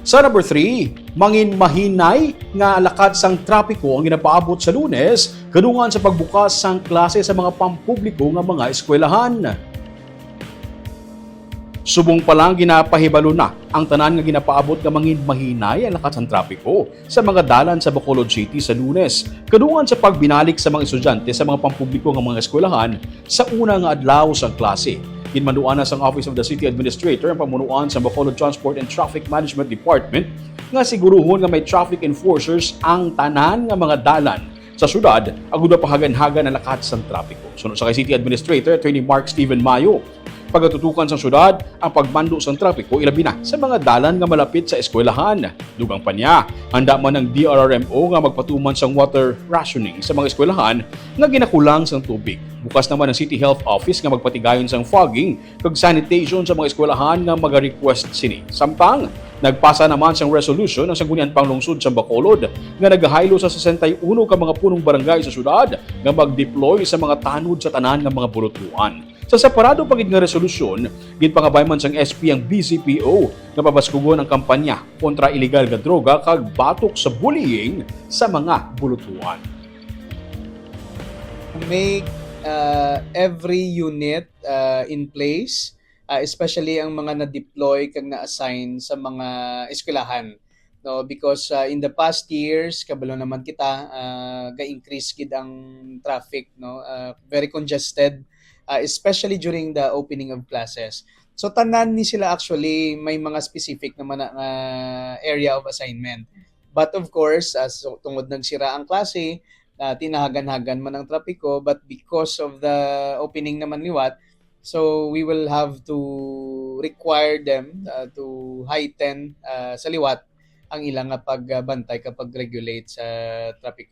Sa number 3, mangin mahinay nga lakad sang trapiko ang ginapaabot sa Lunes kadungan sa pagbukas sang klase sa mga pampubliko nga mga eskwelahan. Subong pa lang ginapahibalo na ang tanan nga ginapaabot nga mangin mahinay ang lakas ng trapiko sa mga dalan sa Bacolod City sa Lunes kadungan sa pagbinalik sa mga estudyante sa mga pampubliko nga mga eskwelahan sa una nga adlaw sang klase. Ginmanuan na sang Office of the City Administrator ang pamunuan sa Bacolod Transport and Traffic Management Department nga siguruhon nga may traffic enforcers ang tanan nga mga dalan sa syudad agud pahagan-hagan ang lakat sang trapiko. Sunod sa kay City Administrator Attorney Mark Steven Mayo, pagatutukan sa syudad ang pagmando sa trapiko ilabi na sa mga dalan nga malapit sa eskwelahan. Dugang pa niya, handa man ng DRRMO nga magpatuman sang water rationing sa mga eskwelahan nga ginakulang sang tubig. Bukas naman ang City Health Office nga magpatigayon sang fogging kag sanitation sa mga eskwelahan nga maga-request sini. Samtang nagpasa naman sang resolution ang Sangguniang Panglungsod sa Bacolod nga nagahaylo sa 61 ka mga punong barangay sa syudad nga mag-deploy sa mga tanod sa tanan nga mga bulutluan. Sa separado pagid nga resolusyon, ginpangabay man sang SP ang BCPO nga pabaskugon ang kampanya kontra illegal nga droga kag batok sa bullying sa mga bulutluan. Make every unit in place, especially ang mga na-deploy kag na-assign sa mga eskwelahan. No, because in the past years kabalo naman kita ga-increase gid ang traffic, no, very congested, especially during the opening of classes. So tanan ni sila actually may mga specific naman na area of assignment. But of course, tungod nagsira ang klase, tinahagan-hagan man ang trapiko, but because of the opening naman liwat, so we will have to require them to heighten sa liwat ang ilang pagbantay kapag regulate sa trapiko.